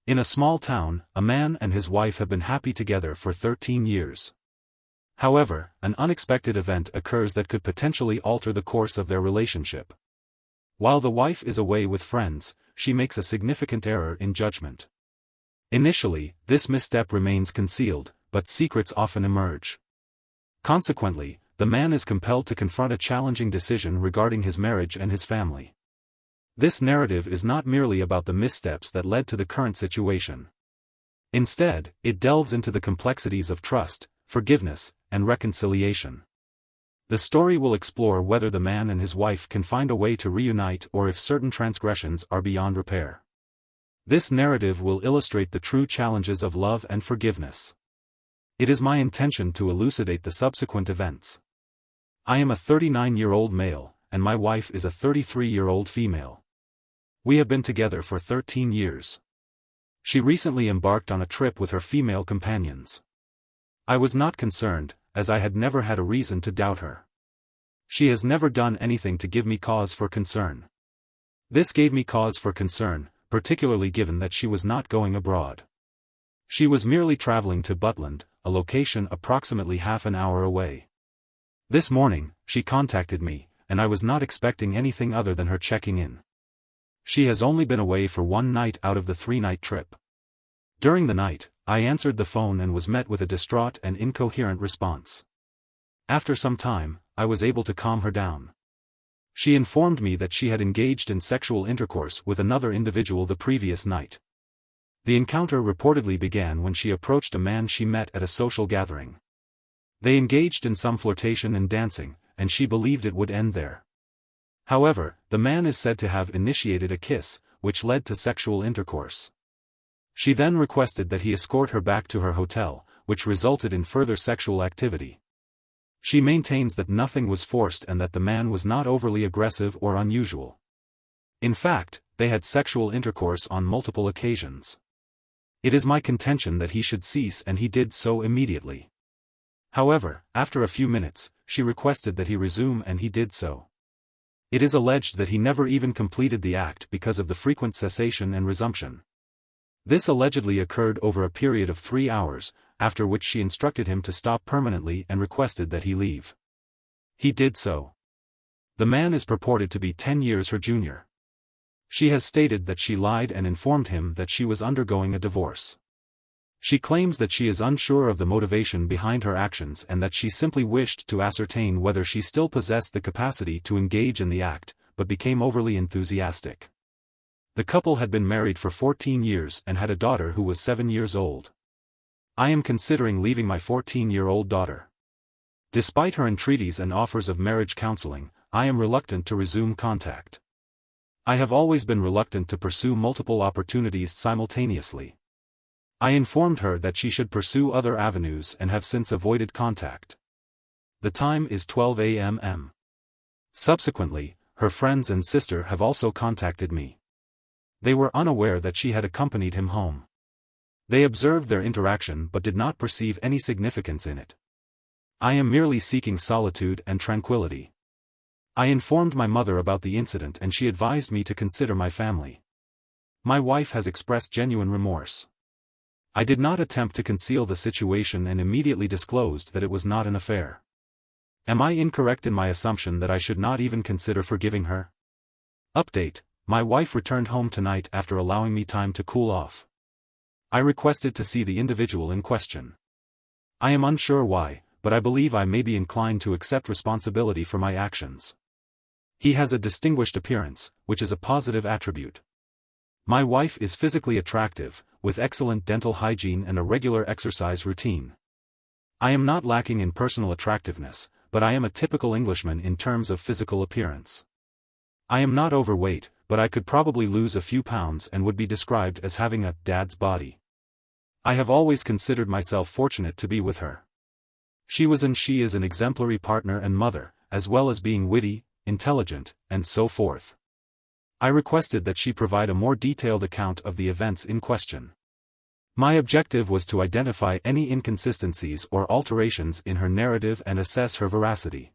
In a small town, a man and his wife have been happy together for 13 years. However, an unexpected event occurs that could potentially alter the course of their relationship. While the wife is away with friends, she makes a significant error in judgment. Initially, this misstep remains concealed, but secrets often emerge. Consequently, the man is compelled to confront a challenging decision regarding his marriage and his family. This narrative is not merely about the missteps that led to the current situation. Instead, it delves into the complexities of trust, forgiveness, and reconciliation. The story will explore whether the man and his wife can find a way to reunite or if certain transgressions are beyond repair. This narrative will illustrate the true challenges of love and forgiveness. It is my intention to elucidate the subsequent events. I am a 39-year-old male, and my wife is a 33-year-old female. We have been together for 13 years. She recently embarked on a trip with her female companions. I was not concerned, as I had never had a reason to doubt her. She has never done anything to give me cause for concern. This gave me cause for concern, particularly given that she was not going abroad. She was merely traveling to Butland, a location approximately half an hour away. This morning, she contacted me, and I was not expecting anything other than her checking in. She has only been away for one night out of the 3-night trip. During the night, I answered the phone and was met with a distraught and incoherent response. After some time, I was able to calm her down. She informed me that she had engaged in sexual intercourse with another individual the previous night. The encounter reportedly began when she approached a man she met at a social gathering. They engaged in some flirtation and dancing, and she believed it would end there. However, the man is said to have initiated a kiss, which led to sexual intercourse. She then requested that he escort her back to her hotel, which resulted in further sexual activity. She maintains that nothing was forced and that the man was not overly aggressive or unusual. In fact, they had sexual intercourse on multiple occasions. It is my contention that he should cease, and he did so immediately. However, after a few minutes, she requested that he resume, and he did so. It is alleged that he never even completed the act because of the frequent cessation and resumption. This allegedly occurred over a period of 3 hours, after which she instructed him to stop permanently and requested that he leave. He did so. The man is purported to be 10 years her junior. She has stated that she lied and informed him that she was undergoing a divorce. She claims that she is unsure of the motivation behind her actions and that she simply wished to ascertain whether she still possessed the capacity to engage in the act, but became overly enthusiastic. The couple had been married for 14 years and had a daughter who was 7 years old. I am considering leaving my 14-year-old daughter. Despite her entreaties and offers of marriage counseling, I am reluctant to resume contact. I have always been reluctant to pursue multiple opportunities simultaneously. I informed her that she should pursue other avenues and have since avoided contact. The time is 12 a.m. Subsequently, her friends and sister have also contacted me. They were unaware that she had accompanied him home. They observed their interaction but did not perceive any significance in it. I am merely seeking solitude and tranquility. I informed my mother about the incident and she advised me to consider my family. My wife has expressed genuine remorse. I did not attempt to conceal the situation and immediately disclosed that it was not an affair. Am I incorrect in my assumption that I should not even consider forgiving her? Update: my wife returned home tonight after allowing me time to cool off. I requested to see the individual in question. I am unsure why, but I believe I may be inclined to accept responsibility for my actions. He has a distinguished appearance, which is a positive attribute. My wife is physically attractive, with excellent dental hygiene and a regular exercise routine. I am not lacking in personal attractiveness, but I am a typical Englishman in terms of physical appearance. I am not overweight, but I could probably lose a few pounds and would be described as having a dad's body. I have always considered myself fortunate to be with her. She is an exemplary partner and mother, as well as being witty, intelligent, and so forth. I requested that she provide a more detailed account of the events in question. My objective was to identify any inconsistencies or alterations in her narrative and assess her veracity.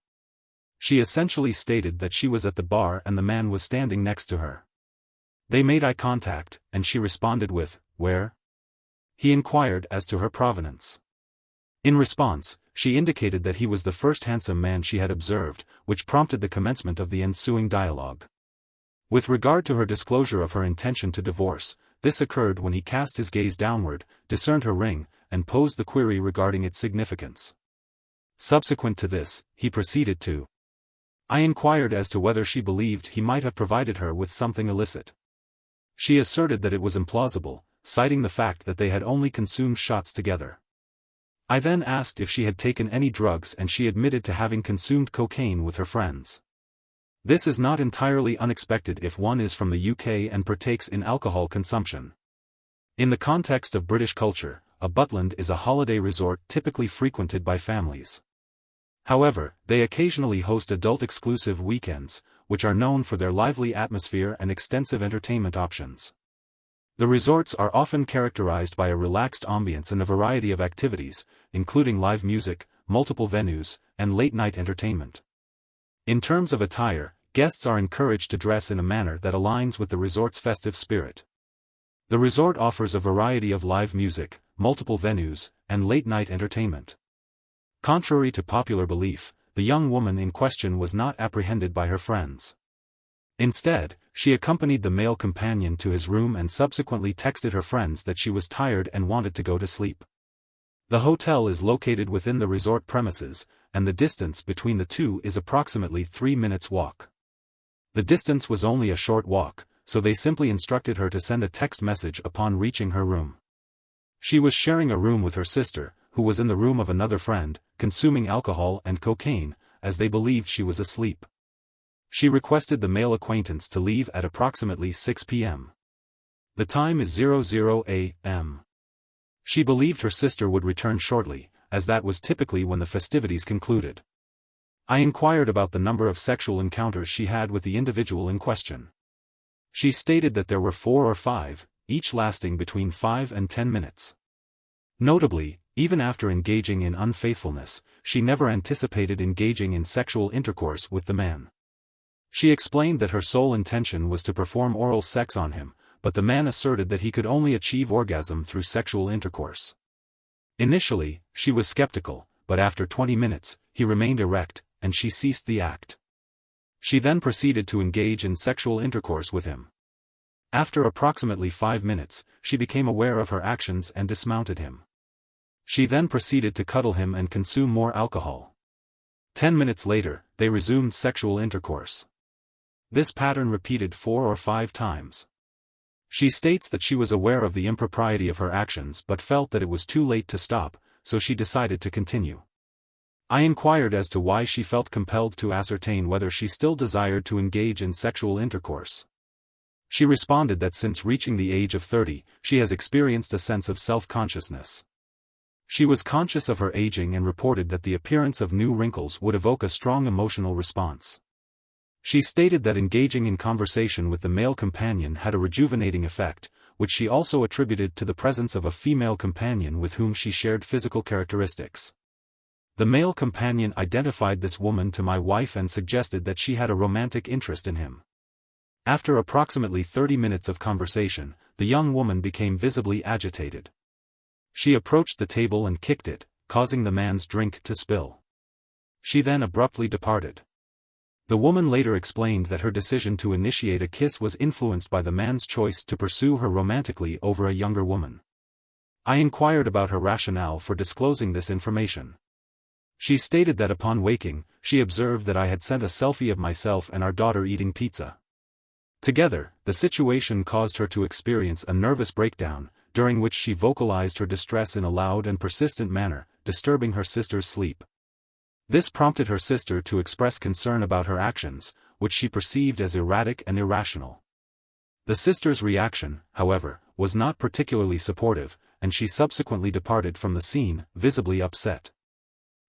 She essentially stated that she was at the bar and the man was standing next to her. They made eye contact, and she responded with, where? He inquired as to her provenance. In response, she indicated that he was the first handsome man she had observed, which prompted the commencement of the ensuing dialogue. With regard to her disclosure of her intention to divorce, this occurred when he cast his gaze downward, discerned her ring, and posed the query regarding its significance. Subsequent to this, he proceeded to. I inquired as to whether she believed he might have provided her with something illicit. She asserted that it was implausible, citing the fact that they had only consumed shots together. I then asked if she had taken any drugs, and she admitted to having consumed cocaine with her friends. This is not entirely unexpected if one is from the UK and partakes in alcohol consumption. In the context of British culture, a butland is a holiday resort typically frequented by families. However, they occasionally host adult-exclusive weekends, which are known for their lively atmosphere and extensive entertainment options. The resorts are often characterized by a relaxed ambience and a variety of activities, including live music, multiple venues, and late-night entertainment. In terms of attire, guests are encouraged to dress in a manner that aligns with the resort's festive spirit. The resort offers a variety of live music, multiple venues, and late-night entertainment. Contrary to popular belief, the young woman in question was not apprehended by her friends. Instead, she accompanied the male companion to his room and subsequently texted her friends that she was tired and wanted to go to sleep. The hotel is located within the resort premises, and the distance between the two is approximately 3 minutes walk. The distance was only a short walk, so they simply instructed her to send a text message upon reaching her room. She was sharing a room with her sister, who was in the room of another friend, consuming alcohol and cocaine, as they believed she was asleep. She requested the male acquaintance to leave at approximately 6 p.m. The time is 00 a.m. She believed her sister would return shortly, as that was typically when the festivities concluded. I inquired about the number of sexual encounters she had with the individual in question. She stated that there were 4 or 5, each lasting between 5 and 10 minutes. Notably, even after engaging in unfaithfulness, she never anticipated engaging in sexual intercourse with the man. She explained that her sole intention was to perform oral sex on him, but the man asserted that he could only achieve orgasm through sexual intercourse. Initially, she was skeptical, but after 20 minutes, he remained erect, and she ceased the act. She then proceeded to engage in sexual intercourse with him. After approximately 5 minutes, she became aware of her actions and dismounted him. She then proceeded to cuddle him and consume more alcohol. 10 minutes later, they resumed sexual intercourse. This pattern repeated 4 or 5 times. She states that she was aware of the impropriety of her actions but felt that it was too late to stop, so she decided to continue. I inquired as to why she felt compelled to ascertain whether she still desired to engage in sexual intercourse. She responded that since reaching the age of 30, she has experienced a sense of self-consciousness. She was conscious of her aging and reported that the appearance of new wrinkles would evoke a strong emotional response. She stated that engaging in conversation with the male companion had a rejuvenating effect, which she also attributed to the presence of a female companion with whom she shared physical characteristics. The male companion identified this woman to my wife and suggested that she had a romantic interest in him. After approximately 30 minutes of conversation, the young woman became visibly agitated. She approached the table and kicked it, causing the man's drink to spill. She then abruptly departed. The woman later explained that her decision to initiate a kiss was influenced by the man's choice to pursue her romantically over a younger woman. I inquired about her rationale for disclosing this information. She stated that upon waking, she observed that I had sent a selfie of myself and our daughter eating pizza. Together, the situation caused her to experience a nervous breakdown, during which she vocalized her distress in a loud and persistent manner, disturbing her sister's sleep. This prompted her sister to express concern about her actions, which she perceived as erratic and irrational. The sister's reaction, however, was not particularly supportive, and she subsequently departed from the scene, visibly upset.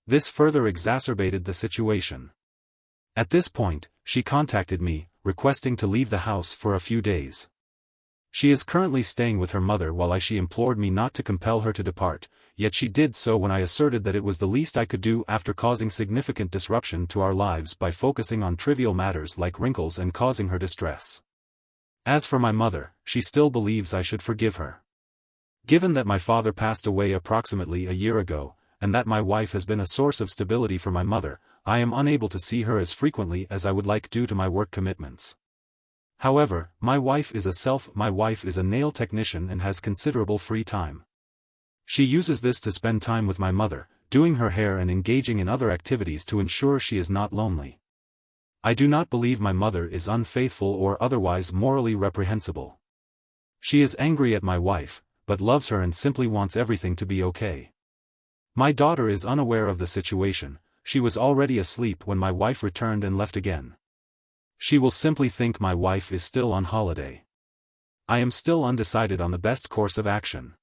This further exacerbated the situation. At this point, she contacted me, requesting to leave the house for a few days. She is currently staying with her mother while she implored me not to compel her to depart, yet she did so when I asserted that it was the least I could do after causing significant disruption to our lives by focusing on trivial matters like wrinkles and causing her distress. As for my mother, she still believes I should forgive her. Given that my father passed away approximately a year ago, and that my wife has been a source of stability for my mother, I am unable to see her as frequently as I would like due to my work commitments. However, my wife is a nail technician and has considerable free time. She uses this to spend time with my mother, doing her hair and engaging in other activities to ensure she is not lonely. I do not believe my mother is unfaithful or otherwise morally reprehensible. She is angry at my wife, but loves her and simply wants everything to be okay. My daughter is unaware of the situation. She was already asleep when my wife returned and left again. She will simply think my wife is still on holiday. I am still undecided on the best course of action.